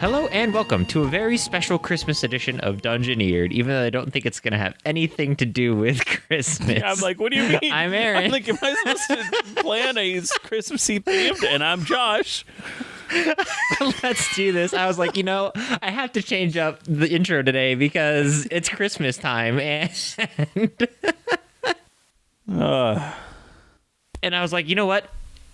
Hello and welcome to a very special Christmas edition of Dungeoneered, even though I don't think it's going to have anything to do with Christmas. I'm like, what do you mean? I'm Aaron. I'm like, am I supposed to plan a Christmassy themed? And I'm Josh. Let's do this. I was like, I have to change up the intro today because it's Christmas time. And I was like, you know what?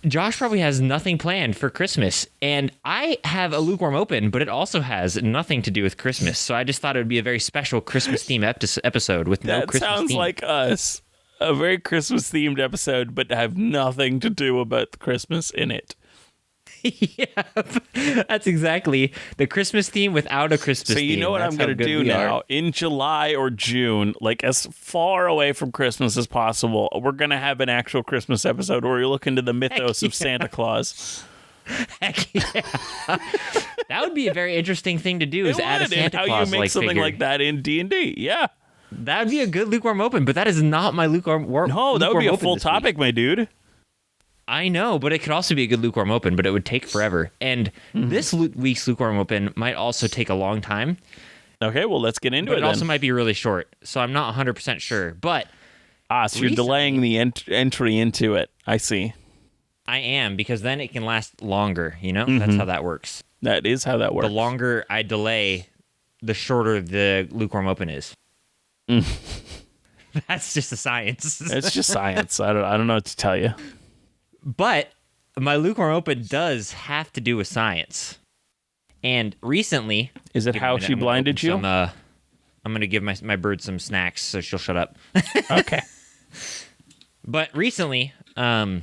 Josh probably has nothing planned for Christmas, and I have a lukewarm open, but it also has nothing to do with Christmas. So I just thought it would be a very special Christmas-themed episode with no Christmas theme. That sounds like us. A very Christmas-themed episode, but have nothing to do about the Christmas in it. Yeah, that's exactly the Christmas theme without a Christmas theme. So you know what I'm going to do now? In July or June, like as far away from Christmas as possible, we're going to have an actual Christmas episode where we look into the mythos of Santa Claus. Heck yeah. That would be a very interesting thing to do, is add a Santa Claus how you make something figure like that in D&D. Yeah. That would be a good lukewarm open, but that is not my lukewarm open. No, that would be a full topic, my dude. I know, but it could also be a good lukewarm open, but it would take forever. And this week's lukewarm open might also take a long time. Okay, well, let's get into it. But it also might be really short, so I'm not 100% sure. But so you're delaying the entry into it. I see. I am, because then it can last longer. That's how that works. That is how that works. The longer I delay, the shorter the lukewarm open is. That's just the science. It's just science. I don't know what to tell you. But my lukewarm open does have to do with science. And recently... Is it how she blinded you? I'm going to give my bird some snacks so she'll shut up. Okay. But recently, I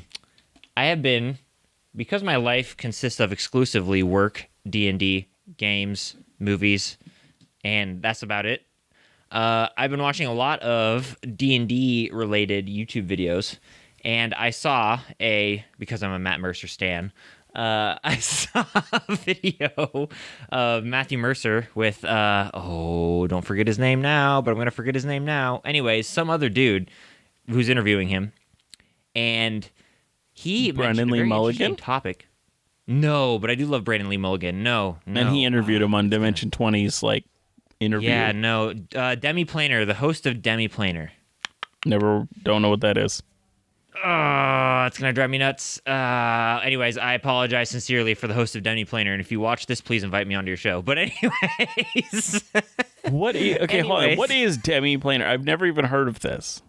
have been... Because my life consists of exclusively work, D&D, games, movies, and that's about it. I've been watching a lot of D&D related YouTube videos. And I saw because I'm a Matt Mercer stan, I saw a video of Matthew Mercer with, don't forget his name now, but I'm going to forget his name now. Anyways, some other dude who's interviewing him. And he Brandon mentioned Lee a very Mulligan? interesting topic. No, but I do love Brandon Lee Mulligan. No. And he interviewed him on Dimension 20's, interview. Yeah, no. Demi Planer, the host of Demi Planer. Don't know what that is. Oh, it's going to drive me nuts. Anyways, I apologize sincerely for the host of Demi Planer, and if you watch this, please invite me onto your show. But anyways... Hold on. What is Demi Planer? I've never even heard of this.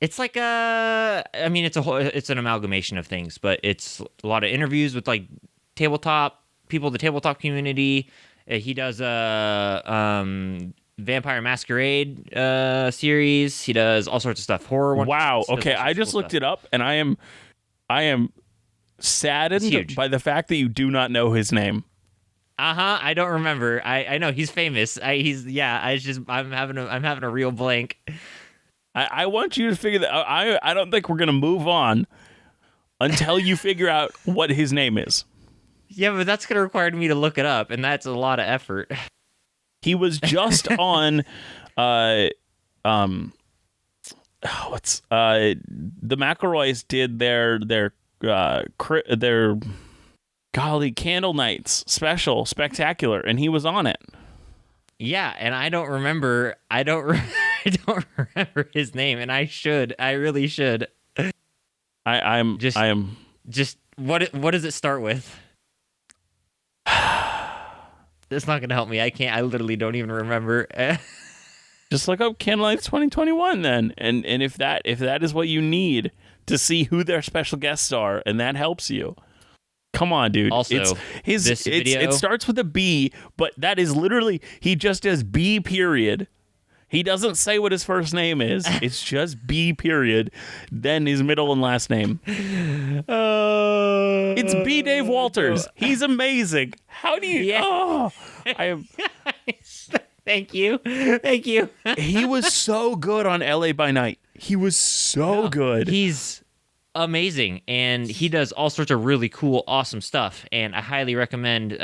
It's like it's an amalgamation of things, but it's a lot of interviews with, tabletop people, the tabletop community. He does Vampire Masquerade series. He does all sorts of stuff. Horror one. Wow. Okay, I just looked it up, and I am saddened by the fact that you do not know his name. I don't remember. I know he's famous. I'm having a real blank. I want you to figure that. I don't think we're gonna move on until you figure out what his name is. Yeah, but that's gonna require me to look it up, and that's a lot of effort. He was just on, the McElroys did their Candle Nights special spectacular, and he was on it. Yeah, and I don't remember his name, and I really should. What does it start with? That's not going to help me. I literally don't even remember. Just look up Candlelights 2021 then. And if that is what you need to see who their special guests are, and that helps you. Come on, dude. Also, it starts with a B, but that is literally, he just does B period. He doesn't say what his first name is. It's just B period, then his middle and last name. It's B. Dave Walters. He's amazing. How do you... Yeah. Oh, I am... Thank you. He was so good on LA by Night. He was so good. He's amazing, and he does all sorts of really cool, awesome stuff, and I highly recommend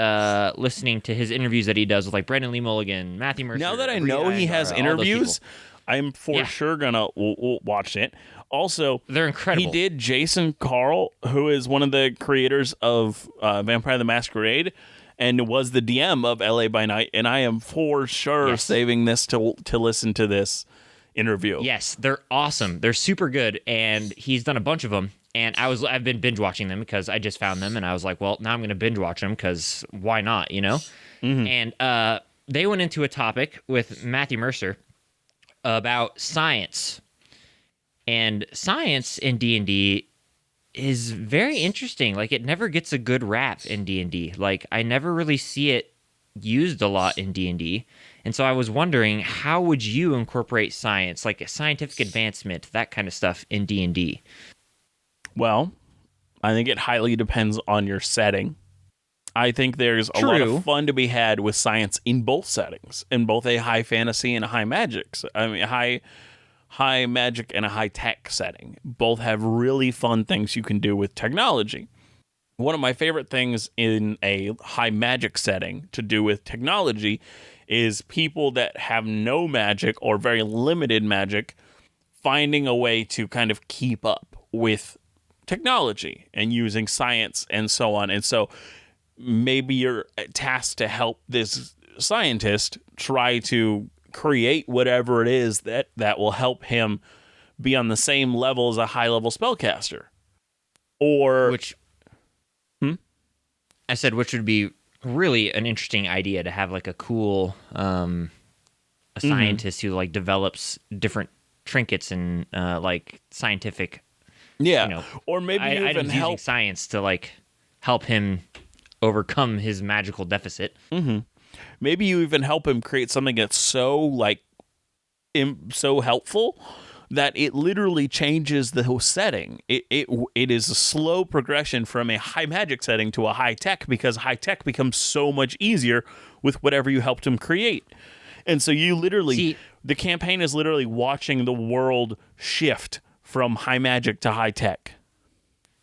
listening to his interviews that he does with Brandon Lee Mulligan, Matthew Mercer. Now that I know he has interviews, I'm for sure gonna watch it. Also, they're incredible. He did Jason Carl, who is one of the creators of Vampire the Masquerade, and was the DM of LA by Night, and I am for sure saving this to listen to this interview. Yes, they're awesome. They're super good, and he's done a bunch of them. And I've been binge watching them because I just found them, and I was like, well, now I'm going to binge watch them because why not, you know? And they went into a topic with Matthew Mercer about science, and science in D&D is very interesting. Like, it never gets a good rap in D&D. Like, I never really see it used a lot in D&D. And so I was wondering, how would you incorporate science, like scientific advancement, that kind of stuff in D&D? Well, I think it highly depends on your setting. I think there's a lot of fun to be had with science in both settings, in both a high fantasy and a high magic. I mean, high magic and a high tech setting. Both have really fun things you can do with technology. One of my favorite things in a high magic setting to do with technology is people that have no magic or very limited magic finding a way to kind of keep up with technology and using science and so on. And so maybe you're tasked to help this scientist try to create whatever it is that will help him be on the same level as a high-level spellcaster. Or... I said, which would be really an interesting idea to have like a cool a scientist who like develops different trinkets and like scientific, or maybe you even help using science to like help him overcome his magical deficit. Maybe you even help him create something that's so so helpful that it literally changes the whole setting. It is a slow progression from a high magic setting to a high tech, because high tech becomes so much easier with whatever you helped him create. And so you literally, the campaign is literally watching the world shift from high magic to high tech.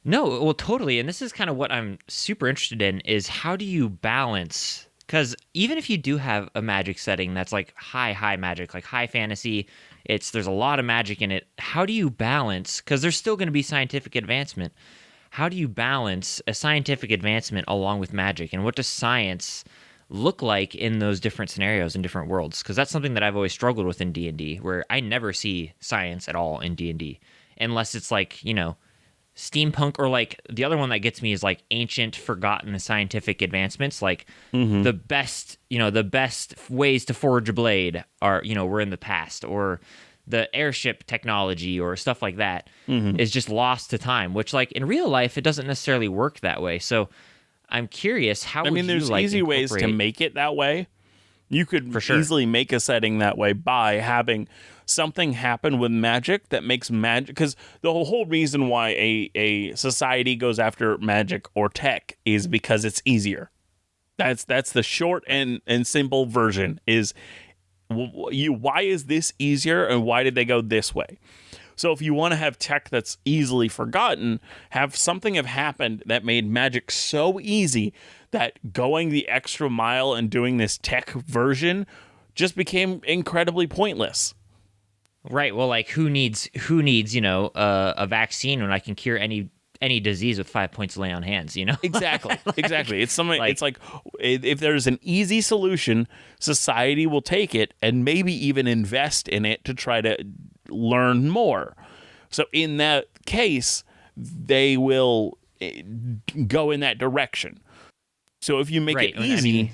No, well, totally. And this is kind of what I'm super interested in, is how do you balance? Because even if you do have a magic setting that's like high magic, like high fantasy, there's a lot of magic in it. How do you balance? Because there's still going to be scientific advancement. How do you balance a scientific advancement along with magic? And what does science look like in those different scenarios in different worlds? Because that's something that I've always struggled with in D&D, where I never see science at all in D&D, unless it's like, steampunk, or like the other one that gets me is like ancient, forgotten scientific advancements. Like the best ways to forge a blade are, were in the past, or the airship technology or stuff like that is just lost to time, which like in real life, it doesn't necessarily work that way. So I'm curious, how would there's you, like, easy ways to make it that way. You could easily make a setting that way by having something happen with magic that makes magic, because the whole reason why a society goes after magic or tech is because it's easier. That's the short and simple version. Is why is this easier, and why did they go this way? So if you want to have tech that's easily forgotten, have something have happened that made magic so easy that going the extra mile and doing this tech version just became incredibly pointless. Right. Well, like who needs a vaccine when I can cure any disease with 5 points lay on hands, Exactly. Exactly. It's something, it's like if there's an easy solution, society will take it and maybe even invest in it to try to learn more. So in that case, they will go in that direction. So if you make it easy...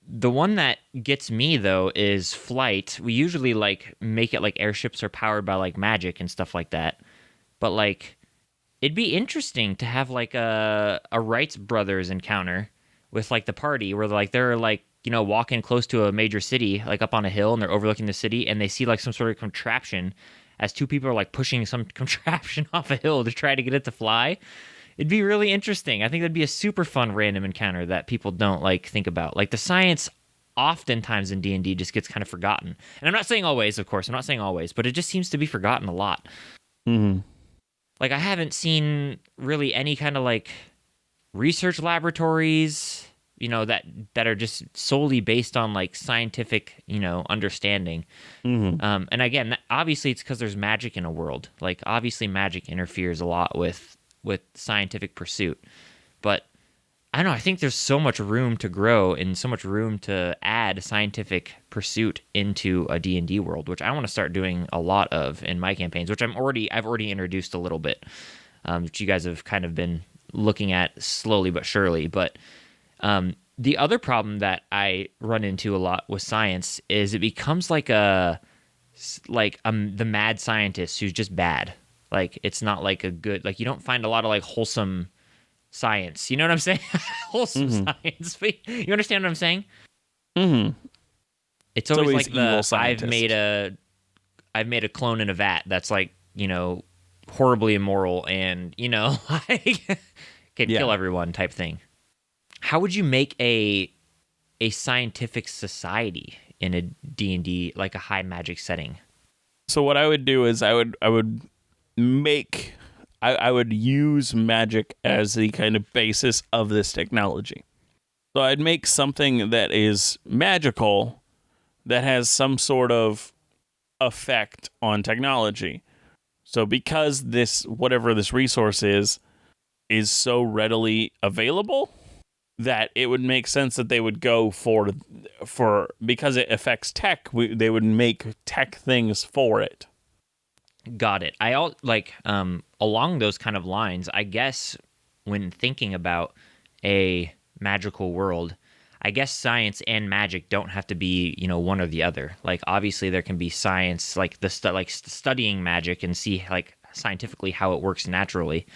the one that gets me, though, is flight. We usually like make it like airships are powered by like magic and stuff like that. But like, it'd be interesting to have like a Wright brothers encounter with like the party where they're like, walking close to a major city, like up on a hill, and they're overlooking the city, and they see like some sort of contraption as two people are like pushing some contraption off a hill to try to get it to fly. It'd be really interesting. I think that'd be a super fun random encounter that people don't like think about. Like the science oftentimes in D&D just gets kind of forgotten. And I'm not saying always, of course. I'm not saying always, but it just seems to be forgotten a lot. Like I haven't seen really any kind of like research laboratories, that are just solely based on like scientific, understanding. And again, obviously it's because there's magic in a world. Like obviously magic interferes a lot with scientific pursuit, but I don't know. I think there's so much room to grow and so much room to add scientific pursuit into a D&D world, which I want to start doing a lot of in my campaigns, which I've already introduced a little bit, which you guys have kind of been looking at slowly but surely. But the other problem that I run into a lot with science is it becomes like the mad scientist who's just bad. Like, it's not like a good, like, you don't find a lot of like wholesome science. You know what I'm saying? Wholesome science. You understand what I'm saying? Mm-hmm. It's always like evil scientist. I've made a clone in a vat that's like, horribly immoral and, like can kill everyone type thing. How would you make a scientific society in a D&D, like a high magic setting? So what I would do is I would use magic as the kind of basis of this technology. So I'd make something that is magical that has some sort of effect on technology. So because whatever this resource is so readily available that it would make sense that they would go for because it affects tech, they would make tech things for it. Got it. Along those kind of lines, I guess when thinking about a magical world, I guess science and magic don't have to be, one or the other. Like, obviously there can be science, like studying magic and see like scientifically how it works naturally,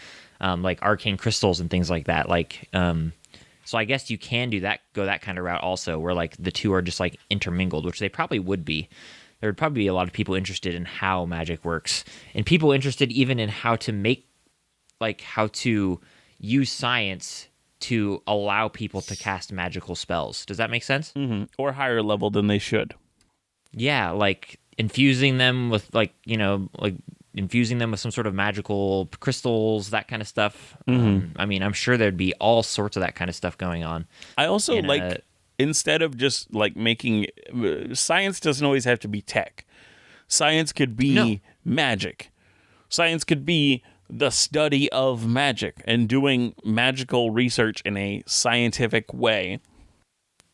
like arcane crystals and things like that. Like, so I guess you can go that kind of route also, where like the two are just like intermingled, which they probably would be. There would probably be a lot of people interested in how magic works, and people interested even in how to use science to allow people to cast magical spells. Does that make sense? Mm-hmm. Or higher level than they should. Yeah, like infusing them with infusing them with some sort of magical crystals, that kind of stuff. Mm-hmm. I'm sure there'd be all sorts of that kind of stuff going on. I also instead of just like making science doesn't always have to be tech. Science could be magic. Science could be the study of magic and doing magical research in a scientific way.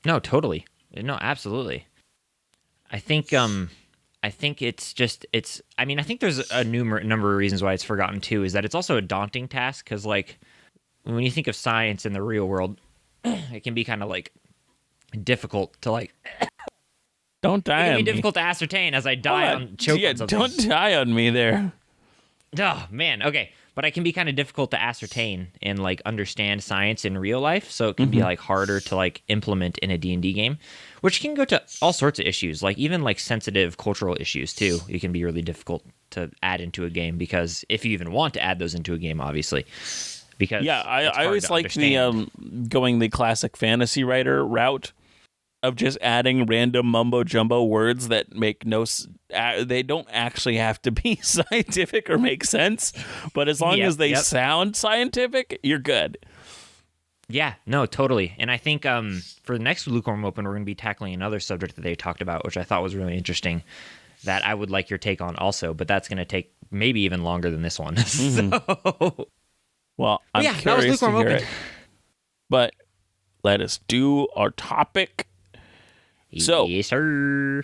No, totally. No, absolutely. I think it's I think there's a number of reasons why it's forgotten too, is that it's also a daunting task, because like when you think of science in the real world, it can be kind of like difficult to like don't die on me. It can be difficult to ascertain as I die on choke on something. Don't die on me there. Oh man, okay. But it can be kind of difficult to ascertain and like understand science in real life, so it can be like harder to like implement in a D&D game, which can go to all sorts of issues, like even like sensitive cultural issues too. It can be really difficult to add into a game, because if you even want to add those into a game, obviously. Because I always like the going the classic fantasy writer route of just adding random mumbo jumbo words that make they don't actually have to be scientific or make sense, but as long as they sound scientific, you're good. Yeah, no, totally. And I think for the next Lukewarm Open, we're going to be tackling another subject that they talked about, which I thought was really interesting, that I would like your take on also, but that's going to take maybe even longer than this one. So, well, I'm curious to hear it. But let us do our topic. So, yes, sir.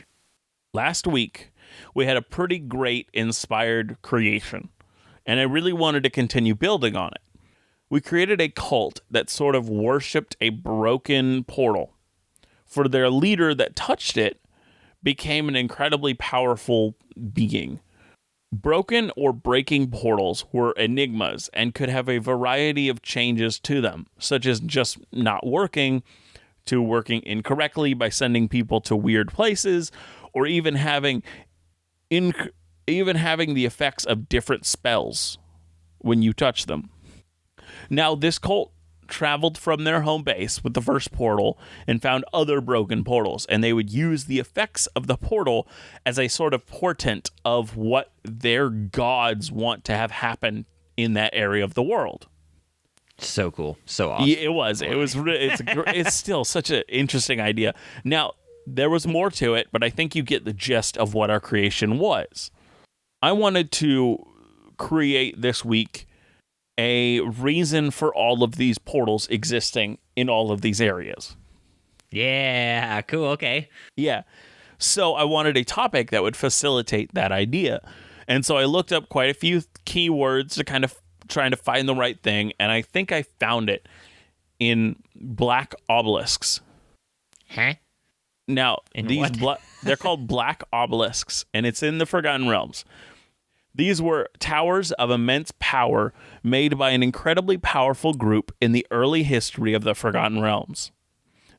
Last week, we had a pretty great inspired creation, and I really wanted to continue building on it. We created a cult that sort of worshipped a broken portal. For their leader that touched it became an incredibly powerful being. Broken or breaking portals were enigmas and could have a variety of changes to them, such as just not working, to working incorrectly by sending people to weird places, or even having the effects of different spells when you touch them. Now, this cult traveled from their home base with the first portal and found other broken portals, and they would use the effects of the portal as a sort of portent of what their gods want to have happen in that area of the world. So cool. So awesome. Yeah, it was. It's still such an interesting idea. Now, there was more to it, but I think you get the gist of what our creation was. I wanted to create this week a reason for all of these portals existing in all of these areas. Yeah, cool, okay. Yeah. So I wanted a topic that would facilitate that idea. And so I looked up quite a few keywords to kind of trying to find the right thing, and I think I found it in Black Obelisks. Huh? Now, In these what? they're called Black Obelisks, and it's in the Forgotten Realms. These were towers of immense power made by an incredibly powerful group in the early history of the Forgotten Realms.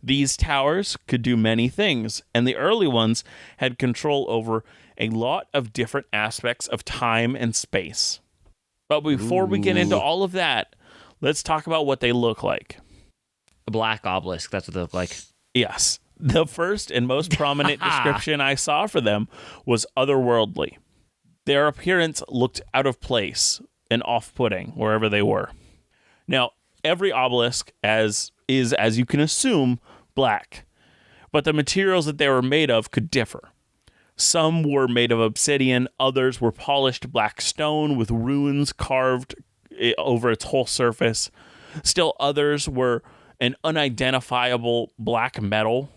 These towers could do many things, and the early ones had control over a lot of different aspects of time and space. But before we get into all of that, let's talk about what they look like. A black obelisk, that's what they look like. Yes. The first and most prominent description I saw for them was otherworldly. Their appearance looked out of place and off-putting wherever they were. Now, every obelisk is, as you can assume, black, but the materials that they were made of could differ. Some were made of obsidian, others were polished black stone with runes carved over its whole surface. Still others were an unidentifiable black metal.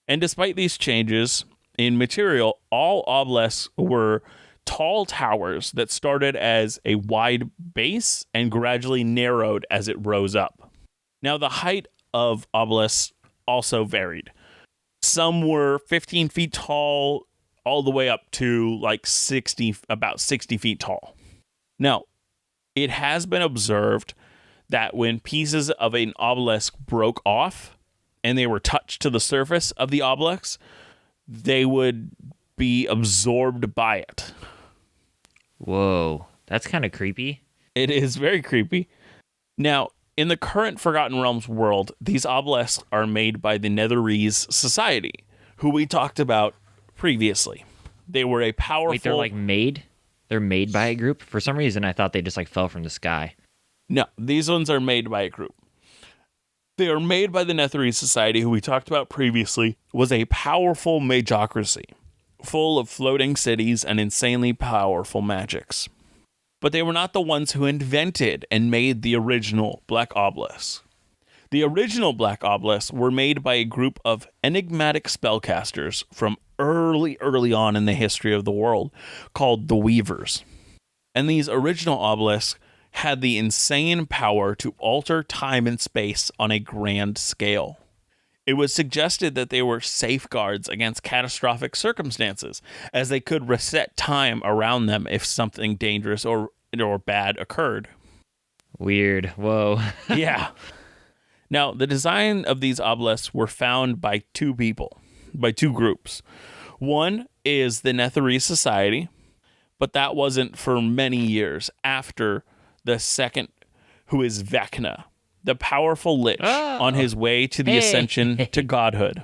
And despite these changes in material, all obelisks were tall towers that started as a wide base and gradually narrowed as it rose up. Now, the height of obelisks also varied. Some were 15 feet tall, all the way up to like about 60 feet tall. Now, it has been observed that when pieces of an obelisk broke off and they were touched to the surface of the obelisk, they would be absorbed by it. Whoa, that's kind of creepy. It is very creepy. Now, in the current Forgotten Realms world, these obelisks are made by the Netherese Society, who we talked about previously. They were a powerful... Wait, they're like made? They're made by a group? For some reason, I thought they just like fell from the sky. No, these ones are made by a group. They are made by the Netherese Society, who we talked about previously, was a powerful magocracy, full of floating cities and insanely powerful magics. But they were not the ones who invented and made the original Black Obelisks. The original Black Obelisks were made by a group of enigmatic spellcasters from early on in the history of the world called the Weavers. And these original obelisks had the insane power to alter time and space on a grand scale. It was suggested that they were safeguards against catastrophic circumstances, as they could reset time around them if something dangerous or bad occurred. Weird. Whoa. Yeah. Now, the design of these obelisks were found by two groups. One is the Netherese Society, but that wasn't for many years after the second, who is Vecna, the powerful lich on his way to the ascension to godhood.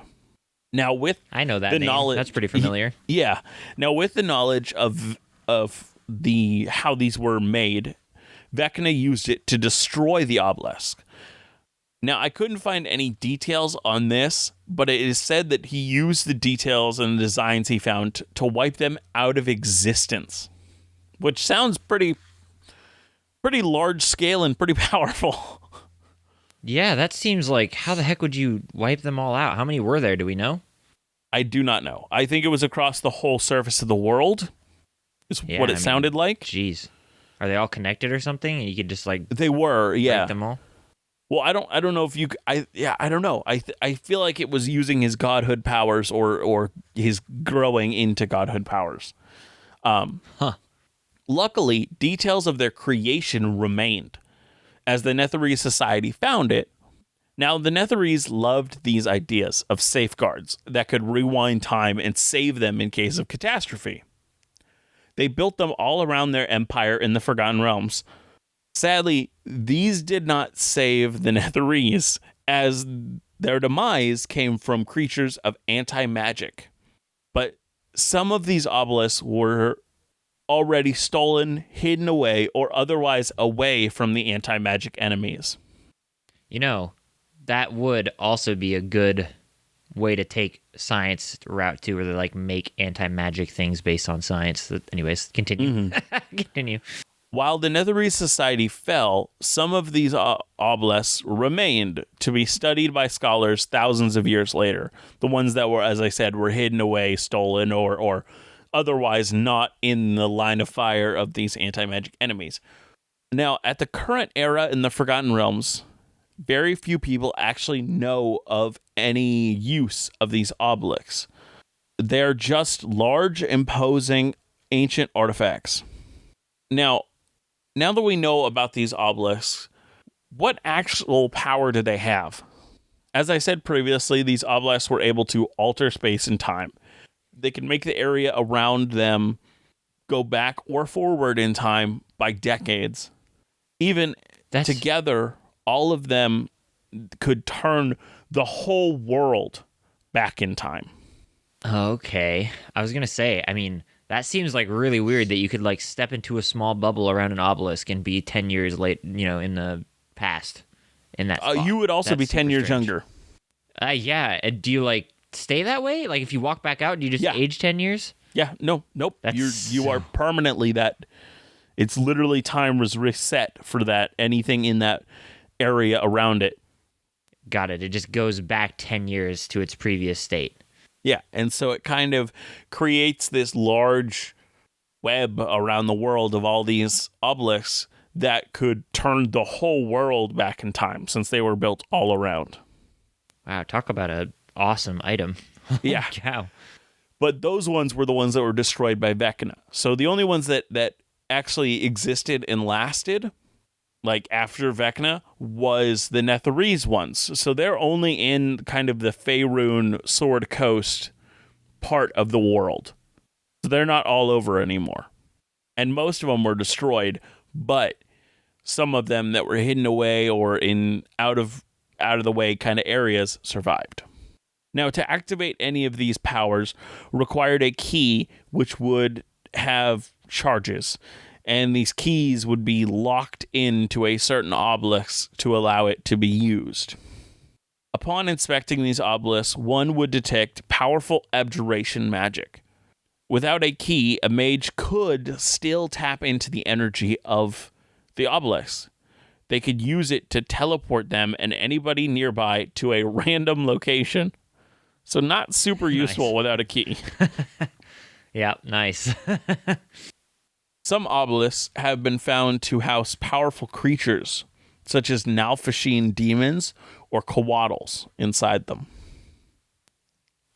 Now, with I know that the name. knowledge, That's pretty familiar. Yeah. Now, with the knowledge of how these were made, Vecna used it to destroy the obelisk. Now, I couldn't find any details on this, but it is said that he used the details and the designs he found to wipe them out of existence, which sounds pretty large scale and pretty powerful. Yeah, that seems like, how the heck would you wipe them all out? How many were there? Do we know? I do not know. I think it was across the whole surface of the world, is what it sounded like. Jeez. Are they all connected or something? And you could just like... They were, yeah. Break them all? Well, I don't know if you... I don't know. I feel like it was using his godhood powers or his growing into godhood powers. Luckily, details of their creation remained, as the Netherese Society found it. Now, the Netherese loved these ideas of safeguards that could rewind time and save them in case of catastrophe. They built them all around their empire in the Forgotten Realms. Sadly, these did not save the Netherese, as their demise came from creatures of anti-magic. But some of these obelisks were already stolen, hidden away, or otherwise away from the anti-magic enemies. You know, that would also be a good way to take science route too, where they like make anti-magic things based on science. Anyways, continue. Continue. While the Netherese Society fell, some of these obelisks remained to be studied by scholars thousands of years later. The ones that were, as I said, were hidden away, stolen, or otherwise not in the line of fire of these anti-magic enemies. Now, at the current era in the Forgotten Realms, very few people actually know of any use of these obelisks. They're just large, imposing, ancient artifacts. Now that we know about these obelisks, what actual power do they have? As I said previously, these obelisks were able to alter space and time. They can make the area around them go back or forward in time by decades. Even together, all of them could turn the whole world back in time. Okay. I was going to say, I mean, that seems like really weird that you could like step into a small bubble around an obelisk and be 10 years late, in the past in that spot. You would also be 10 years younger. Yeah. Do you like stay that way? Like if you walk back out, do you just age 10 years? Yeah. Nope. You are permanently that. It's literally time was reset for that. Anything in that area around it. Got it. It just goes back 10 years to its previous state. Yeah, and so it kind of creates this large web around the world of all these obelisks that could turn the whole world back in time since they were built all around. Wow, talk about an awesome item. Yeah. Cow. But those ones were the ones that were destroyed by Vecna. So the only ones that actually existed and lasted, like after Vecna, was the Netherese ones. So they're only in kind of the Faerun Sword Coast part of the world. So they're not all over anymore. And most of them were destroyed, but some of them that were hidden away or in out of the way kind of areas survived. Now, to activate any of these powers required a key which would have charges. And these keys would be locked into a certain obelisk to allow it to be used. Upon inspecting these obelisks, one would detect powerful abjuration magic. Without a key, a mage could still tap into the energy of the obelisks. They could use it to teleport them and anybody nearby to a random location. So not super useful without a key. Yeah, nice. Some obelisks have been found to house powerful creatures, such as Nalfashine demons or Coatls inside them.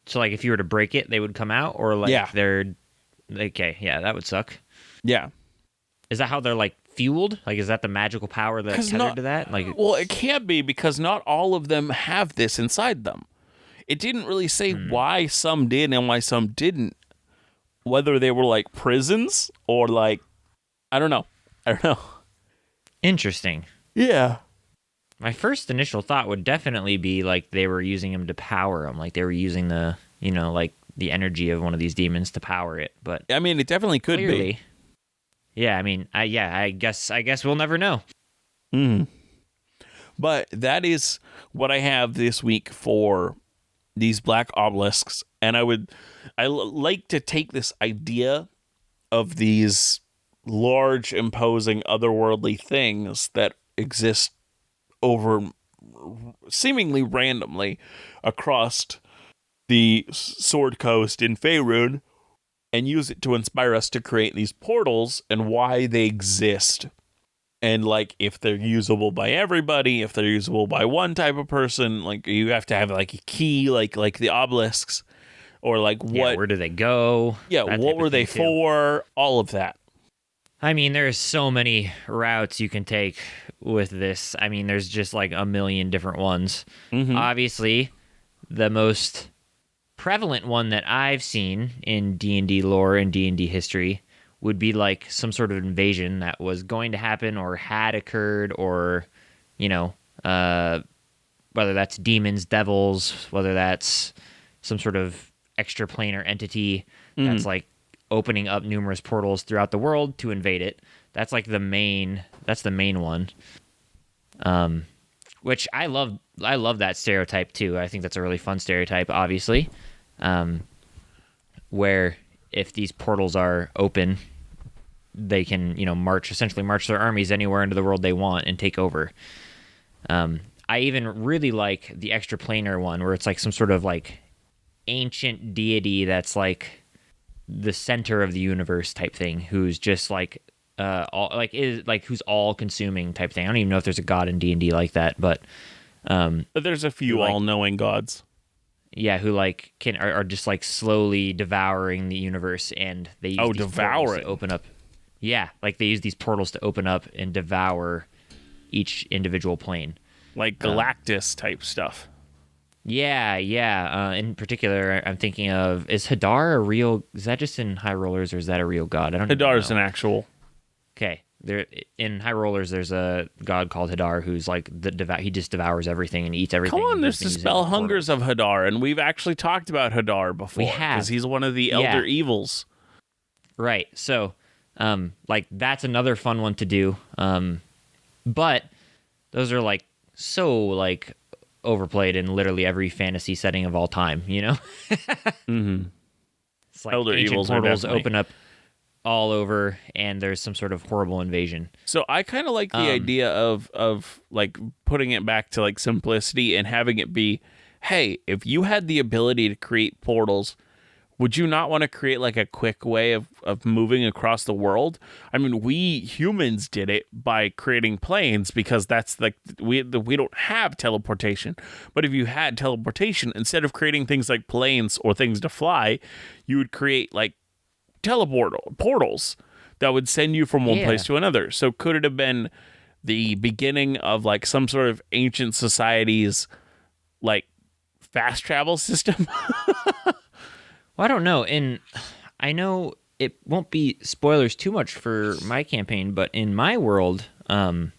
So, like, if you were to break it, they would come out? Or, like, they're... Okay, yeah, that would suck. Yeah. Is that how they're, like, fueled? Like, is that the magical power that's tethered to that? Like, well, it can't be because not all of them have this inside them. It didn't really say why some did and why some didn't. Whether they were like prisons or like, I don't know. Interesting. Yeah. My first initial thought would definitely be like they were using them to power them. Like they were using the, like the energy of one of these demons to power it. But I mean, it definitely could be. Yeah. I mean, I guess we'll never know. But that is what I have this week for these black obelisks. And I like to take this idea of these large, imposing, otherworldly things that exist over seemingly randomly across the Sword Coast in Faerun and use it to inspire us to create these portals and why they exist. And like if they're usable by everybody, if they're usable by one type of person, like you have to have like a key, like the obelisks, or like what? Where do they go? Yeah, what were they for? All of that. I mean, there's so many routes you can take with this. I mean, there's just like a million different ones. Mm-hmm. Obviously, the most prevalent one that I've seen in D&D lore and D&D history would be like some sort of invasion that was going to happen or had occurred, or, whether that's demons, devils, whether that's some sort of extraplanar entity that's like opening up numerous portals throughout the world to invade it. That's like the main one. Which I love that stereotype too. I think that's a really fun stereotype, obviously. Where if these portals are open, they can, essentially march their armies anywhere into the world they want and take over. I even really like the extraplanar one where it's like some sort of like ancient deity that's like the center of the universe type thing, who's just like who's all consuming type thing. I don't even know if there's a god in D&D like that, but there's a few all-knowing gods. Yeah, who like are just like slowly devouring the universe, and they use these portals to open up. Yeah, like they use these portals to open up and devour each individual plane. Like Galactus type stuff. Yeah. In particular, I'm thinking of, is Hadar a real? Is that just in High Rollers, or is that a real god? I don't know. Hadar's an actual. Okay, there in High Rollers, there's a god called Hadar who's like he just devours everything and eats everything. Come on, there's the spell hungers of Hadar, and we've actually talked about Hadar before. We have, because he's one of the elder evils. Right. So, like that's another fun one to do. But those are like so like overplayed in literally every fantasy setting of all time. Mm-hmm. It's like elder ancient evils portals open up all over, and there's some sort of horrible invasion. So I kind of like the idea of like putting it back to like simplicity and having it be, hey, if you had the ability to create portals, would you not want to create like a quick way of moving across the world? I mean, we humans did it by creating planes because that's like we don't have teleportation. But if you had teleportation, instead of creating things like planes or things to fly, you would create like portals that would send you from one place to another. So could it have been the beginning of like some sort of ancient society's like fast travel system? Well, I don't know. And I know it won't be spoilers too much for my campaign, but in my world, the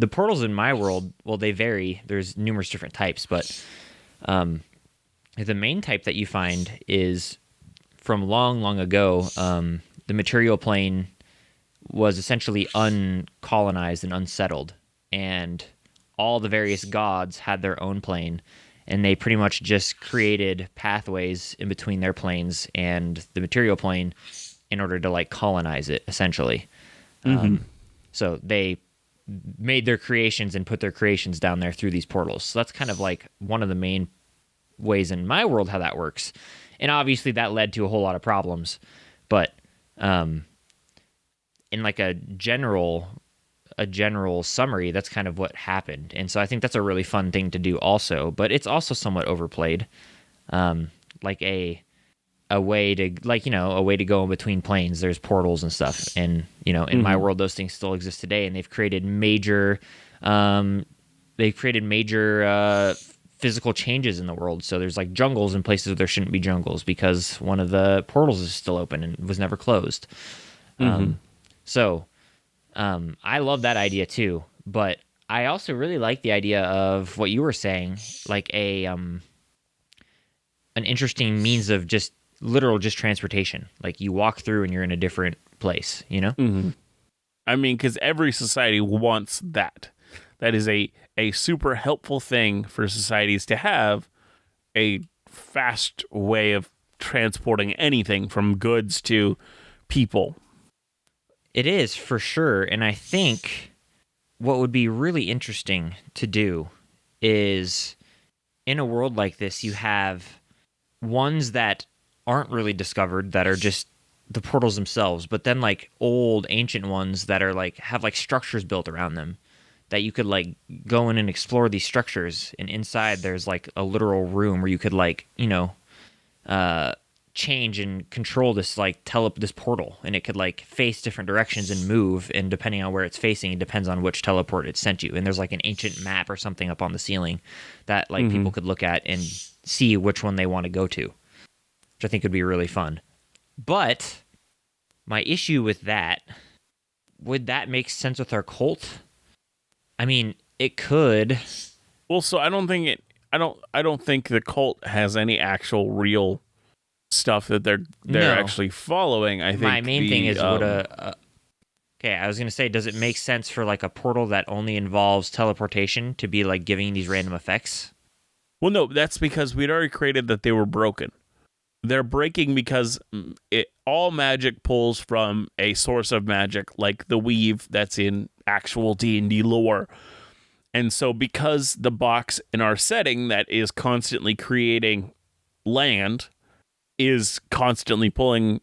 portals in my world, well, they vary. There's numerous different types, but the main type that you find is from long, long ago. The material plane was essentially uncolonized and unsettled, and all the various gods had their own plane. And they pretty much just created pathways in between their planes and the material plane in order to like colonize it, essentially. So they made their creations and put their creations down there through these portals. So that's kind of like one of the main ways in my world how that works. And obviously that led to a whole lot of problems. But in like a general summary, that's kind of what happened. And so I think that's a really fun thing to do also, but it's also somewhat overplayed. Like a way to go in between planes. There's portals and stuff. And, in my world, those things still exist today, and they've created major physical changes in the world. So there's like jungles in places where there shouldn't be jungles because one of the portals is still open and was never closed. I love that idea too, but I also really like the idea of what you were saying, like an interesting means of just transportation. Like you walk through and you're in a different place, I mean, because every society wants that. That is a super helpful thing for societies to have, a fast way of transporting anything from goods to people. It is, for sure. And I think what would be really interesting to do is, in a world like this, you have ones that aren't really discovered, that are just the portals themselves, but then like old ancient ones that are like have like structures built around them that you could like go in and explore these structures. And inside there's like a literal room where you could like, change and control this like this portal, and it could like face different directions and move, and depending on where it's facing, it depends on which teleport it sent you. And there's like an ancient map or something up on the ceiling that like people could look at and see which one they want to go to, which I think would be really fun. But my issue with that, would that make sense with our cult? I mean, it could. Well, so I don't think the cult has any actual real stuff that they're actually following. I think my main thing is I was gonna say, does it make sense for like a portal that only involves teleportation to be like giving these random effects? Well, no, that's because we'd already created that they were broken. They're breaking because all magic pulls from a source of magic, like the weave that's in actual D&D lore. And so because the box in our setting that is constantly creating land is constantly pulling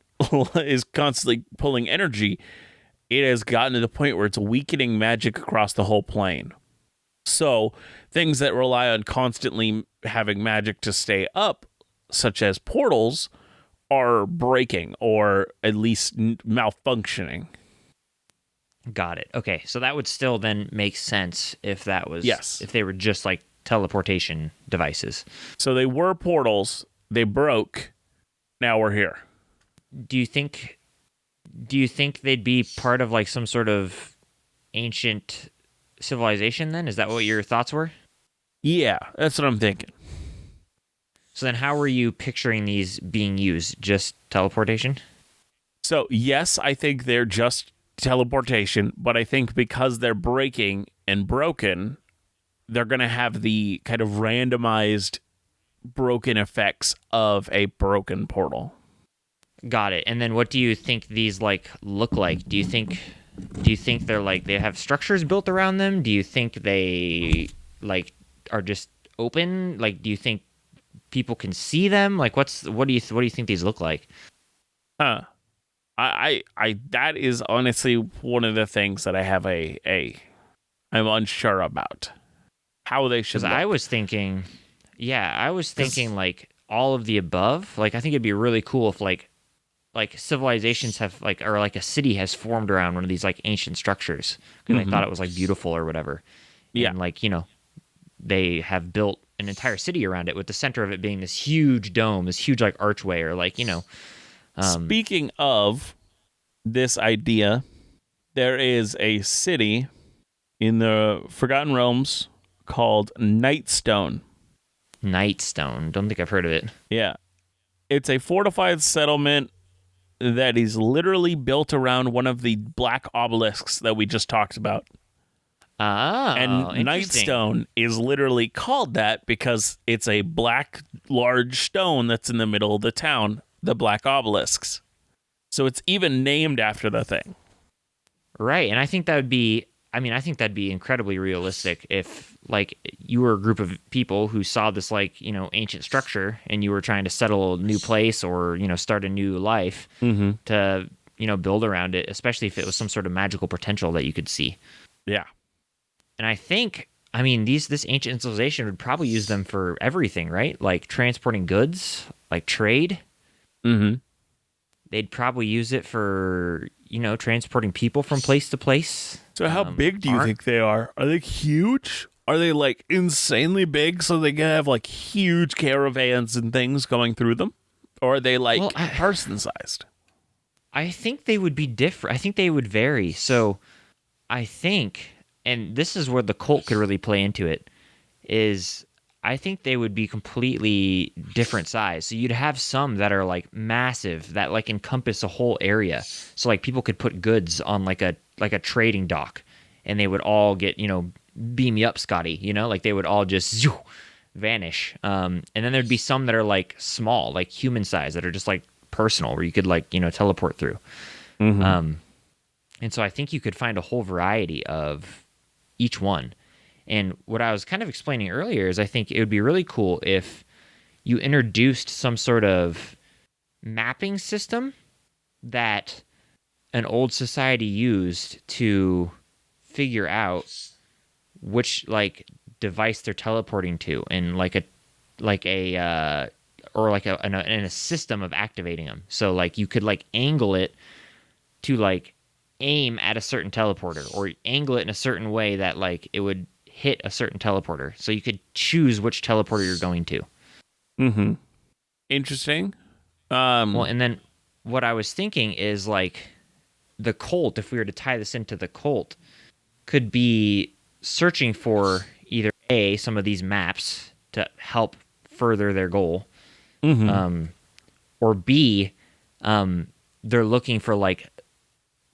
energy, it has gotten to the point where it's weakening magic across the whole plane. So things that rely on constantly having magic to stay up, such as portals, are breaking or at least malfunctioning. Got it. Okay, so that would still then make sense if that was if they were just like teleportation devices. So they were portals, they broke, now we're here. Do you think they'd be part of like some sort of ancient civilization then? Is that what your thoughts were? Yeah, that's what I'm thinking. So then how were you picturing these being used? Just teleportation? So, yes, I think they're just teleportation, but I think because they're breaking and broken, they're going to have the kind of randomized broken effects of a broken portal. Got it. And then what do you think these like look like? Do you think they're like they have structures built around them? Do you think they like are just open? Like do you think people can see them? Like what do you think these look like? I that is honestly one of the things that I have I'm unsure about how they should look. I was thinking like all of the above. Like I think it'd be really cool if like civilizations have like or like a city has formed around one of these like ancient structures because they thought it was like beautiful or whatever. Yeah. And like, they have built an entire city around it with the center of it being this huge dome, this huge like archway or like, Speaking of this idea, there is a city in the Forgotten Realms called Nightstone. Nightstone. Don't think I've heard of it. Yeah. It's a fortified settlement that is literally built around one of the Black Obelisks that we just talked about. Oh, and Nightstone is literally called that because it's a black large stone that's in the middle of the town, the Black Obelisks. So it's even named after the thing. Right, and I think that'd be incredibly realistic if like you were a group of people who saw this like, ancient structure and you were trying to settle a new place or, start a new life to, build around it, especially if it was some sort of magical potential that you could see. Yeah. And I think, this ancient civilization would probably use them for everything, right? Like transporting goods, like trade. Mm-hmm. They'd probably use it for, transporting people from place to place. So how big do you think they are? Are they huge? Are they like insanely big so they can have like huge caravans and things going through them? Or are they like person-sized? I think they would be different. I think they would vary. So I think, and this is where the cult could really play into it, is I think they would be completely different size. So you'd have some that are like massive that like encompass a whole area. So like people could put goods on like a trading dock and they would all get, beam me up, Scotty, like they would all just vanish. And then there'd be some that are like small, like human size that are just like personal where you could like, teleport through. Mm-hmm. And so I think you could find a whole variety of each one. And what I was kind of explaining earlier is I think it would be really cool if you introduced some sort of mapping system that an old society used to figure out which like device they're teleporting to and in a system of activating them. So like you could like angle it to like aim at a certain teleporter or angle it in a certain way that like it would hit a certain teleporter. So you could choose which teleporter you're going to. Mm-hmm. Interesting. Well, and then what I was thinking is like the cult, if we were to tie this into the cult, could be searching for either A, some of these maps to help further their goal, or B, they're looking for like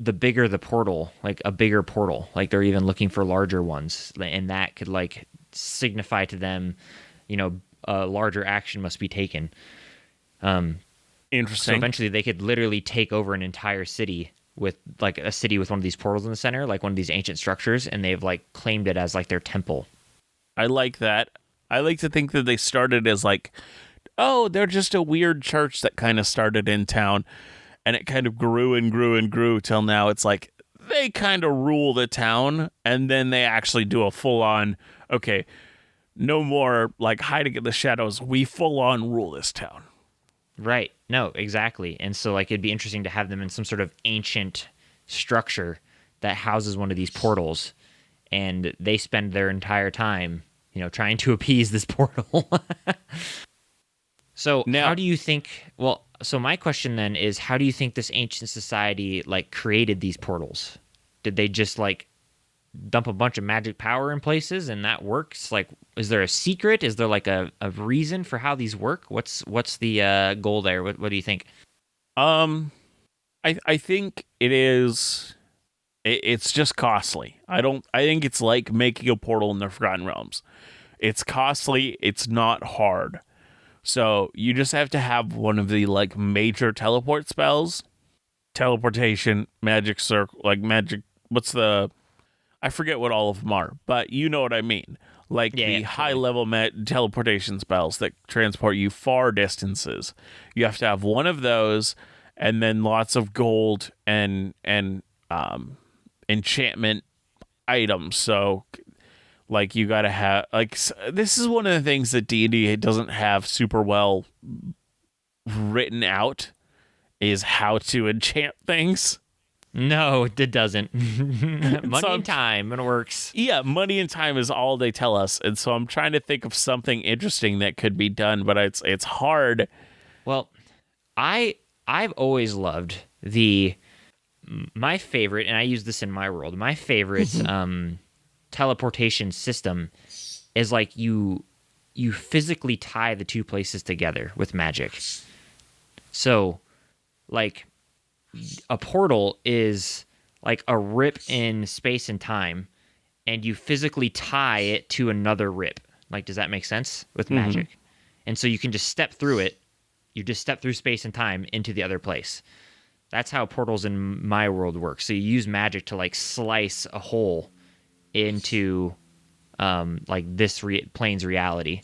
the bigger the portal, like a bigger portal, like they're even looking for larger ones, and that could like signify to them, a larger action must be taken. Interesting. So eventually they could literally take over an entire city with like a city with one of these portals in the center, like one of these ancient structures, and they've like claimed it as like their temple. I like that. I like to think that they started as like, oh, they're just a weird church that kind of started in town, and it kind of grew and grew and grew till now it's like they kind of rule the town, and then they actually do a full-on, okay, no more like hiding in the shadows. We full-on rule this town. Right. No, exactly. And so like it'd be interesting to have them in some sort of ancient structure that houses one of these portals, and they spend their entire time, trying to appease this portal. So now, how do you think, so my question then is, how do you think this ancient society like created these portals? Did they just like dump a bunch of magic power in places and that works? Like, is there a secret? Is there like a reason for how these work? What's the goal there? What do you think? I think it is. It's just costly. I think it's like making a portal in the Forgotten Realms. It's costly. It's not hard. So you just have to have one of the like major teleport spells, teleportation, magic circle, like magic. I forget what all of them are, but you know what I mean. Like the high-level teleportation spells that transport you far distances. You have to have one of those, and then lots of gold and enchantment items. So, like, you got to have... like, this is one of the things that D&D doesn't have super well written out, is how to enchant things. No, it doesn't. Money and time, and it works. Yeah, money and time is all they tell us, and so I'm trying to think of something interesting that could be done, but it's hard. Well, I've always loved my favorite, and I use this in my world. My favorite teleportation system is like you physically tie the two places together with magic. So, like, a portal is like a rip in space and time, and you physically tie it to another rip. Like, does that make sense with magic? And so you can just step through it. You just step through space and time into the other place. That's how portals in my world work. So you use magic to like slice a hole into like this plane's reality,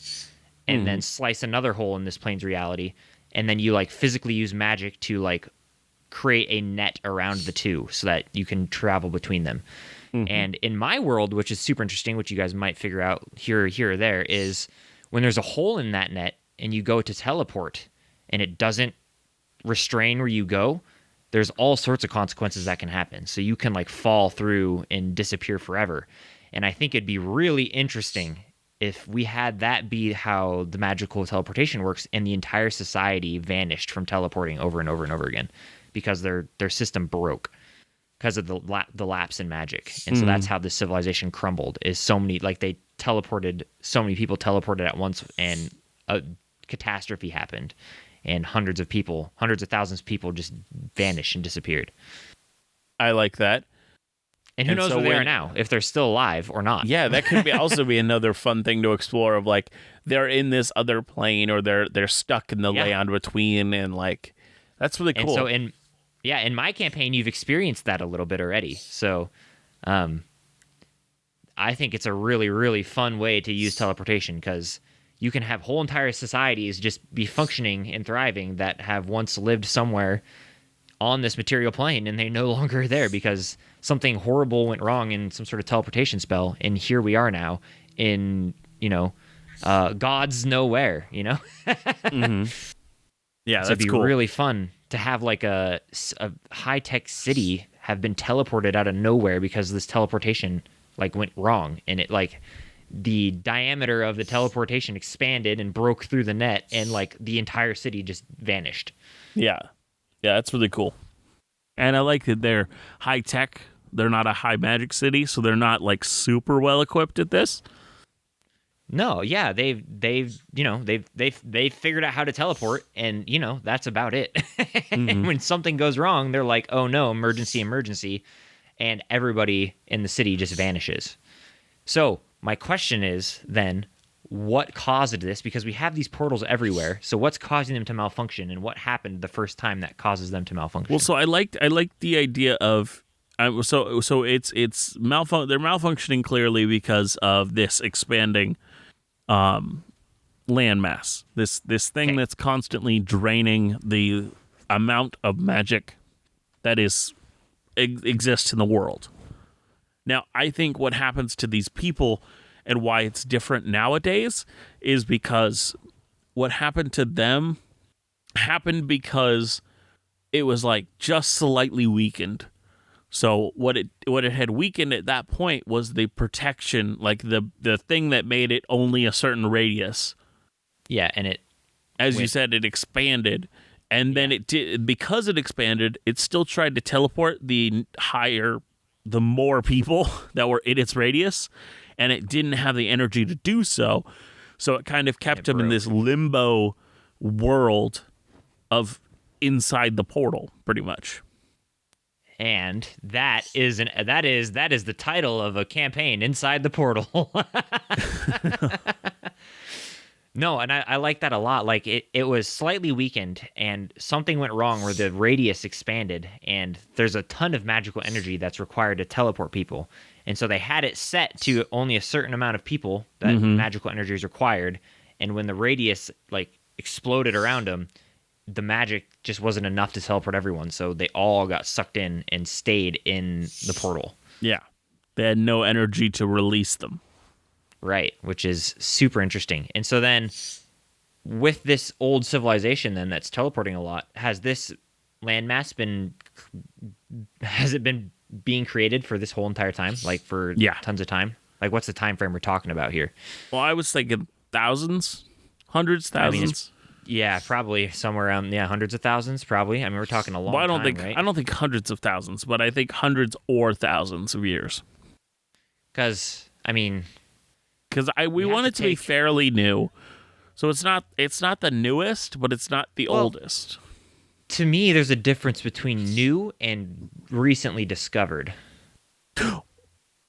and then slice another hole in this plane's reality, and then you like physically use magic to like create a net around the two so that you can travel between them. And in my world, which is super interesting, which you guys might figure out here or there, is when there's a hole in that net and you go to teleport and it doesn't restrain where you go, there's all sorts of consequences that can happen. So you can like fall through and disappear forever. And I think it'd be really interesting if we had that be how the magical teleportation works, and the entire society vanished from teleporting over and over and over again because their system broke because of the lapse in magic. And so that's how the civilization crumbled, is so many people teleported at once, and a catastrophe happened, and hundreds of thousands of people just vanished and disappeared. I like that. And who knows where they are now, if they're still alive or not. Yeah, that could also be another fun thing to explore, of like they're in this other plane, or they're stuck in the land between, and like that's really cool. And so in my campaign, you've experienced that a little bit already. So I think it's a really, really fun way to use teleportation, because you can have whole entire societies just be functioning and thriving that have once lived somewhere on this material plane, and they're no longer there because something horrible went wrong in some sort of teleportation spell, and here we are now in God's nowhere. Yeah, so it'd be cool. really fun to have like a high-tech city have been teleported out of nowhere because this teleportation like went wrong, and it like the diameter of the teleportation expanded and broke through the net, and like the entire city just vanished. Yeah, that's really cool. And I like that they're high tech. They're not a high magic city, so they're not like super well equipped at this. No, yeah, they've figured out how to teleport, and that's about it. And when something goes wrong, they're like, "Oh no, emergency," and everybody in the city just vanishes. So my question is then, what caused this, because we have these portals everywhere. So what's causing them to malfunction, and what happened the first time that causes them to malfunction? Well, so I liked the idea of so it's they're malfunctioning clearly because of this expanding landmass. This thing that's constantly draining the amount of magic that exists in the world. Now, I think what happens to these people and why it's different nowadays is because what happened to them happened because it was like just slightly weakened. So what it had weakened at that point was the protection, like the thing that made it only a certain radius. Yeah, and it, as you said, it expanded. And then it did, because it expanded, it still tried to teleport the more people that were in its radius, and it didn't have the energy to do so. So it kind of kept him in this limbo world of inside the portal, pretty much. And that is the title of a campaign, Inside the Portal. No, and I like that a lot. Like it was slightly weakened, and something went wrong where the radius expanded, and there's a ton of magical energy that's required to teleport people. And so they had it set to only a certain amount of people that magical energy is required. And when the radius like exploded around them, the magic just wasn't enough to teleport everyone. So they all got sucked in and stayed in the portal. Yeah. They had no energy to release them. Right, which is super interesting. And so then with this old civilization then that's teleporting a lot, has this landmass been being created for this whole entire time? Like for tons of time? Like what's the time frame we're talking about here? Well, I was thinking thousands, hundreds, thousands. Yeah, probably somewhere around hundreds of thousands, probably. I mean, we're talking a long time, right? I don't think hundreds of thousands, but I think hundreds or thousands of years. Because we want it to be fairly new, so it's not the newest, but it's not the oldest. To me, there's a difference between new and recently discovered.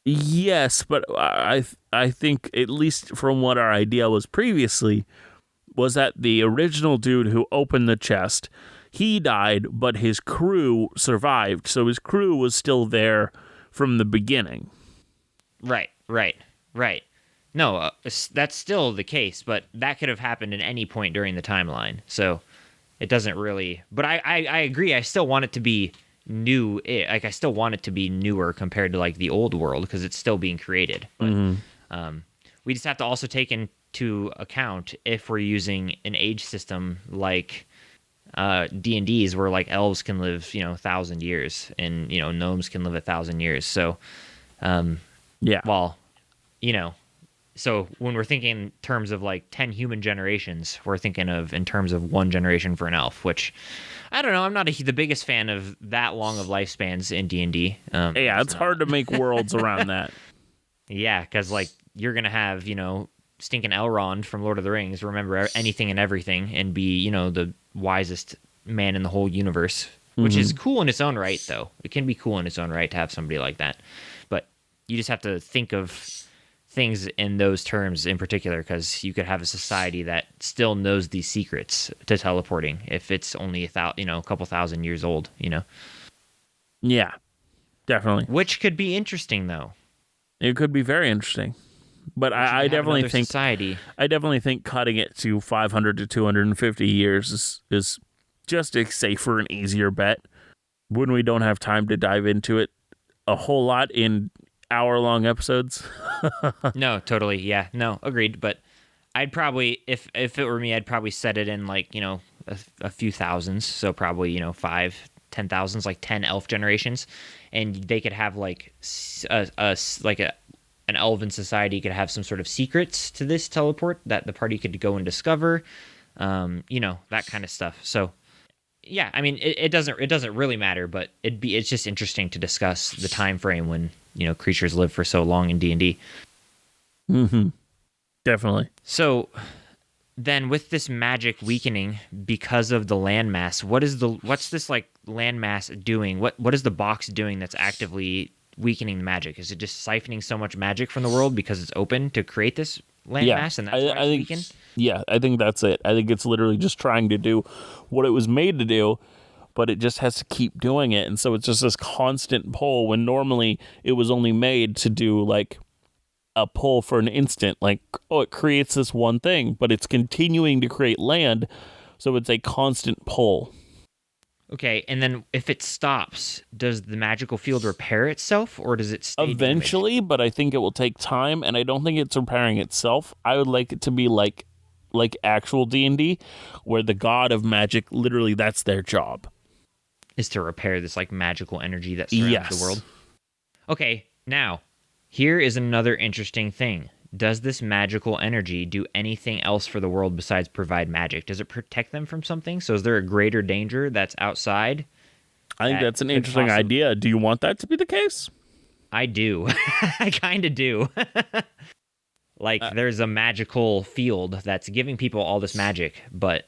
Yes, but I think, at least from what our idea was previously, was that the original dude who opened the chest, he died, but his crew survived, so his crew was still there from the beginning. Right. No, that's still the case, but that could have happened at any point during the timeline. So it doesn't really. But I agree. I still want it to be new. Like I still want it to be newer compared to like the old world because it's still being created. But we just have to also take into account if we're using an age system like D&D's where like elves can live 1,000 years and gnomes can live 1,000 years. So so when we're thinking in terms of like 10 human generations, we're thinking of in terms of one generation for an elf, which I don't know. I'm not the biggest fan of that long of lifespans in D&D. It's hard to make worlds around that. Yeah, because like you're going to have, stinking Elrond from Lord of the Rings remember anything and everything and be, the wisest man in the whole universe, which is cool in its own right, though. It can be cool in its own right to have somebody like that. But you just have to think of things in those terms in particular, because you could have a society that still knows these secrets to teleporting if it's only a couple thousand years old. Yeah, definitely. Which could be interesting, though. It could be very interesting, but I definitely think society. I definitely think cutting it to 500 to 250 years is just a safer and easier bet when we don't have time to dive into it a whole lot in hour-long episodes. No, totally. Yeah, no, agreed. But I'd probably, if it were me, I'd probably set it in like, a few thousands. So probably, 5,000-10,000, like 10 elf generations. And they could have like an elven society could have some sort of secrets to this teleport that the party could go and discover, that kind of stuff. So yeah, I mean, it doesn't really matter, but it's just interesting to discuss the time frame when creatures live for so long in D&D. Definitely. So then, with this magic weakening because of the landmass, what's this like landmass doing? What is the box doing that's actively weakening the magic? Is it just siphoning so much magic from the world because it's open to create this landmass, and that's why it's weakened? Yeah, I think that's it. I think it's literally just trying to do what it was made to do, but it just has to keep doing it. And so it's just this constant pull when normally it was only made to do like a pull for an instant. Like, oh, it creates this one thing, but it's continuing to create land. So it's a constant pull. Okay, and then if it stops, does the magical field repair itself, or does it stay eventually damaged? But I think it will take time, and I don't think it's repairing itself. I would like it to be like actual D&D, where the god of magic, literally that's their job. Is to repair this like magical energy that surrounds the world. Okay, now, here is another interesting thing. Does this magical energy do anything else for the world besides provide magic? Does it protect them from something? So is there a greater danger that's outside? I think that's an interesting idea. Do you want that to be the case? I do. I kind of do. Like, there's a magical field that's giving people all this magic, but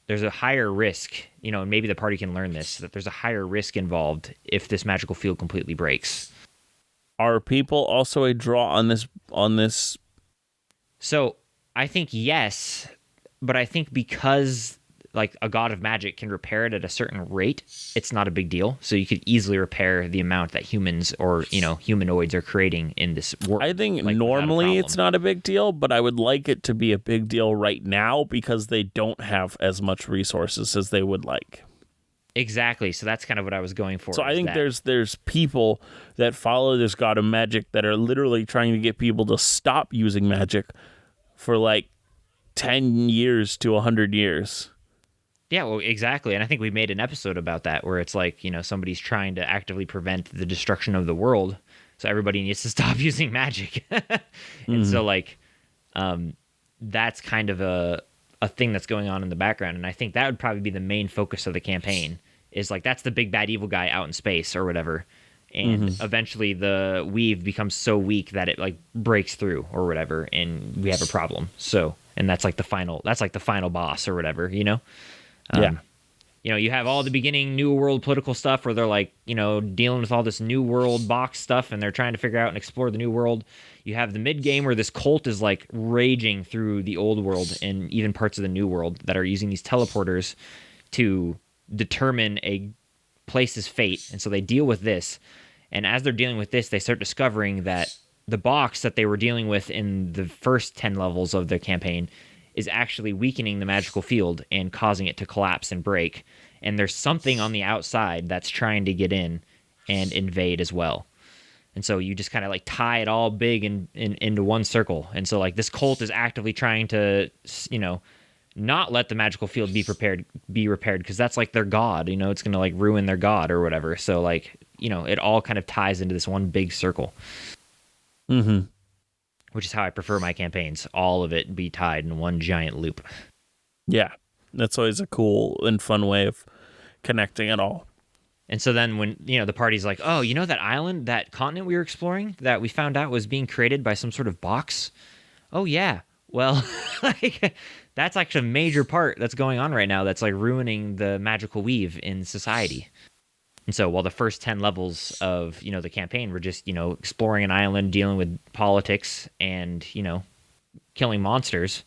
there's a higher risk, and maybe the party can learn this, that there's a higher risk involved if this magical field completely breaks. Are people also a draw on this? So I think yes, but I think because like a god of magic can repair it at a certain rate, it's not a big deal. So you could easily repair the amount that humans or humanoids are creating in this world. I think normally it's not a big deal, but I would like it to be a big deal right now because they don't have as much resources as they would like. Exactly. So that's kind of what I was going for. So I think there's people that follow this god of magic that are literally trying to get people to stop using magic for like 10 years to 100 years. Yeah, well, exactly. And I think we made an episode about that where it's like, somebody's trying to actively prevent the destruction of the world. So everybody needs to stop using magic. And so like, that's kind of a thing that's going on in the background. And I think that would probably be the main focus of the campaign is like, that's the big bad evil guy out in space or whatever. And eventually the weave becomes so weak that it like breaks through or whatever. And we have a problem. So, and that's like the final boss or whatever, Yeah. You have all the beginning New World political stuff where they're like, dealing with all this New World box stuff and they're trying to figure out and explore the New World. You have the mid game where this cult is like raging through the Old World and even parts of the New World that are using these teleporters to determine a place's fate. And so they deal with this. And as they're dealing with this, they start discovering that the box that they were dealing with in the first 10 levels of their campaign is actually weakening the magical field and causing it to collapse and break. And there's something on the outside that's trying to get in and invade as well. And so you just kind of like tie it all big into one circle. And so like this cult is actively trying to, not let the magical field be repaired because that's like their god, it's going to like ruin their god or whatever. So like, it all kind of ties into this one big circle. Mm-hmm. Which is how I prefer my campaigns. All of it be tied in one giant loop. Yeah, that's always a cool and fun way of connecting it all. And so then when, the party's like, oh, that island, that continent we were exploring that we found out was being created by some sort of box? Oh, yeah. Well, like that's actually a major part that's going on right now that's like ruining the magical weave in society. And so while the first 10 levels of, the campaign were just, exploring an island, dealing with politics and, killing monsters,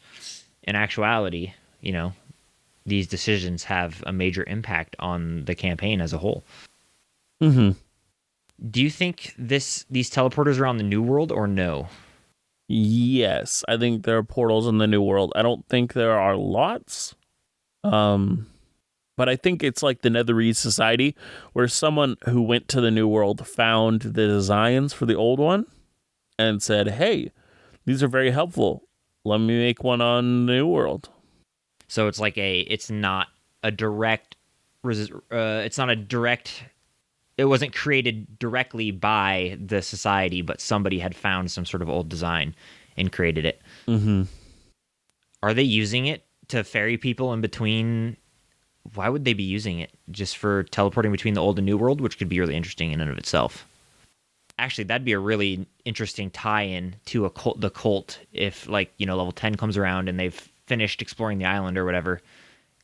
in actuality, these decisions have a major impact on the campaign as a whole. Mm-hmm. Do you think these teleporters are on the New World or no? Yes, I think there are portals in the New World. I don't think there are lots. But I think it's like the Netherese Society, where someone who went to the New World found the designs for the old one and said, hey, these are very helpful. Let me make one on the New World. So it's like it wasn't created directly by the society, but somebody had found some sort of old design and created it. Mm-hmm. Are they using it to ferry people in between? Why would they be using it? Just for teleporting between the old and new world, which could be really interesting in and of itself. Actually, that'd be a really interesting tie-in to the cult if, like, level 10 comes around and they've finished exploring the island or whatever,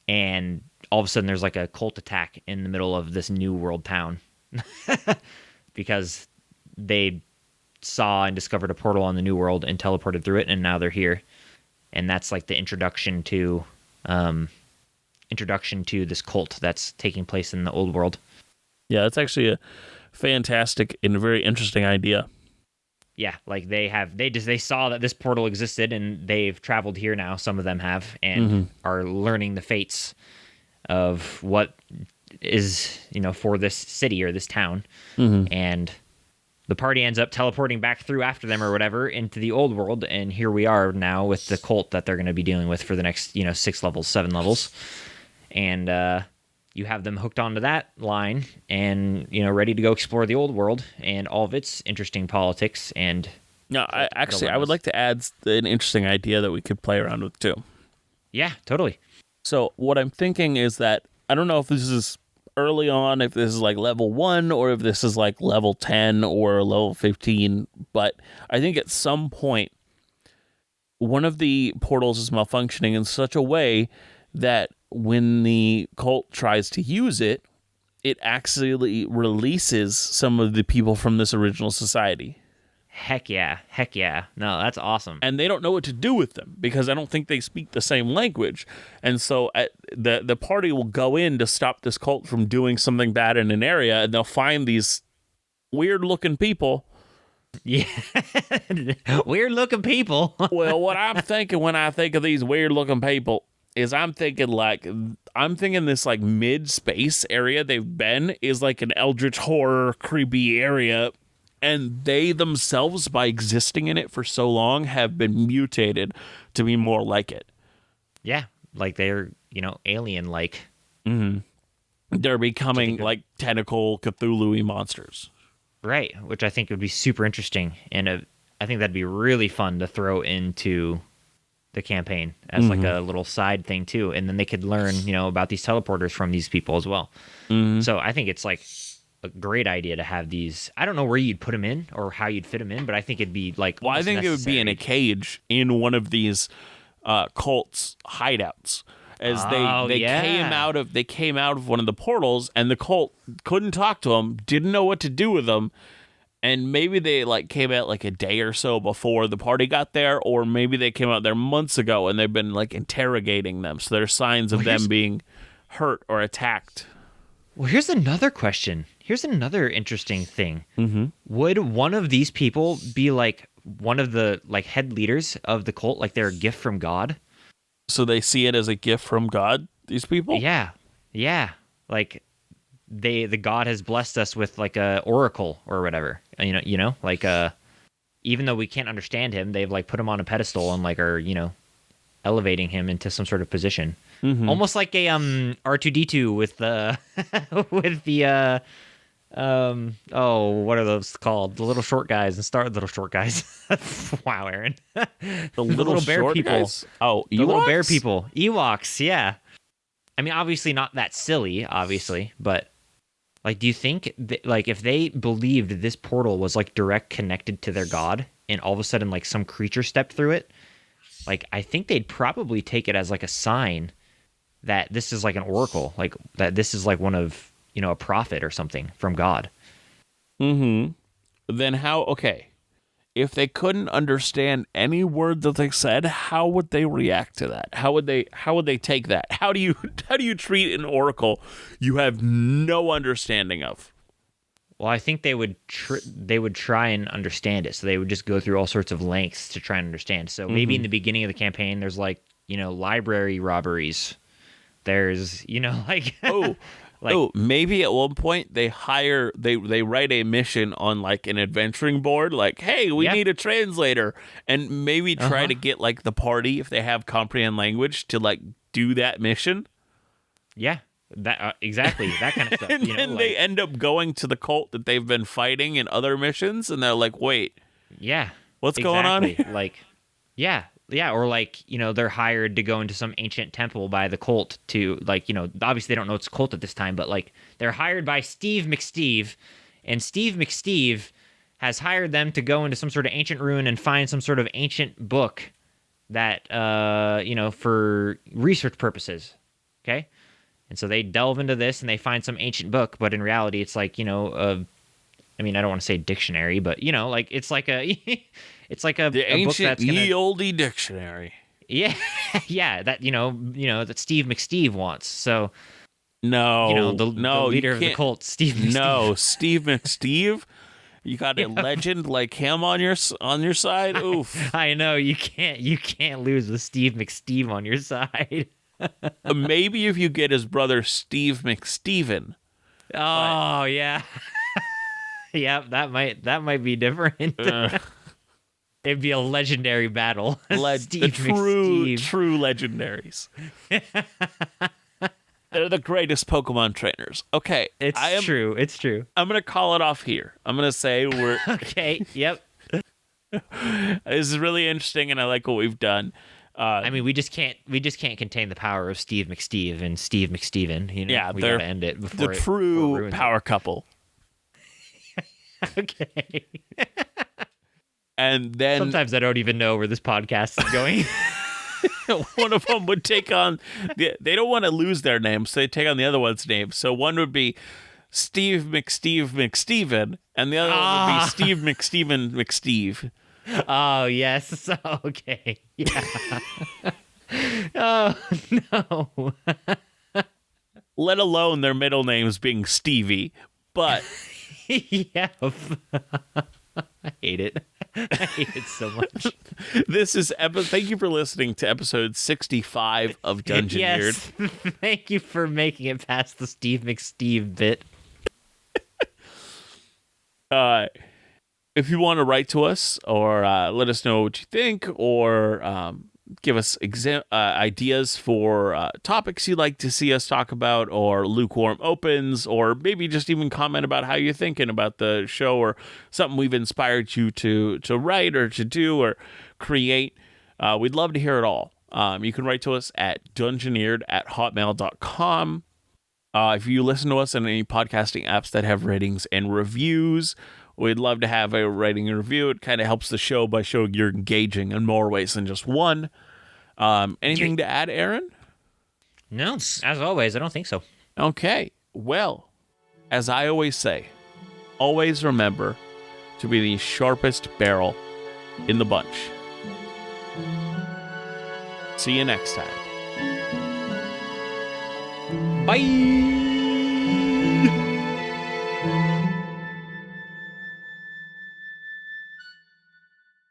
and all of a sudden there's like a cult attack in the middle of this new world town because they saw and discovered a portal on the New World and teleported through it, and now they're here. And that's like the introduction to this cult that's taking place in the Old World. Yeah, that's actually a fantastic and very interesting idea. Yeah, like they saw that this portal existed, and they've traveled here now. Some of them have, and are learning the fates of what is, for this city or this town. And the party ends up teleporting back through after them or whatever into the Old World, and here we are now with the cult that they're going to be dealing with for the next 6 levels, 7 levels. And you have them hooked onto that line and, ready to go explore the Old World and all of its interesting politics. And no, I would like to add an interesting idea that we could play around with too. Yeah, totally. So what I'm thinking is that I don't know if this is early on, if this is like level 1 or if this is like level 10 or level 15, but I think at some point one of the portals is malfunctioning in such a way that when the cult tries to use it, it actually releases some of the people from this original society. Heck yeah. No, that's awesome. And they don't know what to do with them because I don't think they speak the same language. And so the party will go in to stop this cult from doing something bad in an area, and they'll find these weird-looking people. Yeah. Weird-looking people. Well, what I'm thinking when I think of these weird-looking people is I'm thinking this like mid-space area they've been is like an eldritch horror creepy area, and they themselves, by existing in it for so long, have been mutated to be more like it. Yeah, like they're, alien-like. They're becoming like tentacle Cthulhu-y monsters. Right, which I think would be super interesting, and I think that'd be really fun to throw into the campaign as like a little side thing too, and then they could learn about these teleporters from these people as well. So I think it's like a great idea to have these. I don't know where you'd put them in or how you'd fit them in, but I think it'd be like, well, I think it would be in a cage in one of these cults hideouts, as they came out of one of the portals, and the cult couldn't talk to them, didn't know what to do with them. And maybe they like came out like a day or so before the party got there, or maybe they came out there months ago and they've been like interrogating them. So there's signs of them being hurt or attacked. Well, here's another question. Here's another interesting thing. Would one of these people be like one of the like head leaders of the cult, like they're a gift from God? So they see it as a gift from God, these people? Yeah. Like the God has blessed us with like a oracle or whatever. Like even though we can't understand him, they've like put him on a pedestal and like are, elevating him into some sort of position. Almost like a R2D2 with the with the what are those called? The little short guys and little short guys. Wow, Aaron. The little bear people. Guys? Oh, Ewoks? The little bear people. Ewoks, yeah. I mean, obviously not that silly, but like, do you think that, like, if they believed this portal was like direct connected to their god, and all of a sudden like some creature stepped through it, like I think they'd probably take it as like a sign that this is like an oracle, like that this is like one of a prophet or something from God. Then how? Okay, if they couldn't understand any word that they said, how would they react to that? How would they take that? How do you treat an oracle you have no understanding of? Well, I think they would try and understand it. So they would just go through all sorts of lengths to try and understand. So maybe in the beginning of the campaign, there's like library robberies. There's like maybe at one point they write a mission on like an adventuring board, like, hey, we need a translator, and maybe try to get like the party, if they have comprehend language, to like do that mission. Yeah, that exactly that kind of stuff. And then they end up going to the cult that they've been fighting in other missions, and they're like, wait, what's going on here? Like, yeah, or like, they're hired to go into some ancient temple by the cult to, like, obviously they don't know it's a cult at this time, but like they're hired by Steve McSteve, and Steve McSteve has hired them to go into some sort of ancient ruin and find some sort of ancient book that, for research purposes. Okay. And so they delve into this and they find some ancient book, but in reality it's like, an I mean, I don't want to say dictionary, but like it's like a it's like The a book ancient that's gonna, ye olde dictionary. yeah, yeah, that that Steve McSteve wants. So No, the leader of the cult, Steve McSteve. No, Steve McSteve. You got a legend like him on your side. Oof. I know you can't lose with Steve McSteve on your side. Maybe if you get his brother Steve McSteven. Oh yeah, yeah. That might be different. It'd be a legendary battle. The true legendaries. They're the greatest Pokemon trainers. Okay, It's true. I'm gonna call it off here. I'm gonna say we're okay. Yep. This is really interesting, and I like what we've done. I mean, we just can't contain the power of Steve McSteve and Steve McSteven. Yeah, we gotta end it before the true ruins power couple. Okay. And then sometimes I don't even know where this podcast is going. one of them would take on they don't want to lose their name, so they take on the other one's name. So one would be Steve McSteven, and the other one would be Steve McSteve. Oh yes. Okay. Yeah. Oh no. Let alone their middle names being Stevie. But yeah. I hate it. I hate it so much. This is thank you for listening to episode 65 of Dungeoneered. Yes. Thank you for making it past the Steve McSteve bit. If you want to write to us or let us know what you think, or give us ideas for topics you'd like to see us talk about, or lukewarm opens, or maybe just even comment about how you're thinking about the show, or something we've inspired you to write or to do or create, we'd love to hear it all. You can write to us at dungeoneered@hotmail.com. If you listen to us on any podcasting apps that have ratings and reviews, we'd love to have a rating and review. It kind of helps the show by showing you're engaging in more ways than just one. Anything to add, Aaron? No, as always, I don't think so. Okay. Well, as I always say, always remember to be the sharpest barrel in the bunch. See you next time. Bye.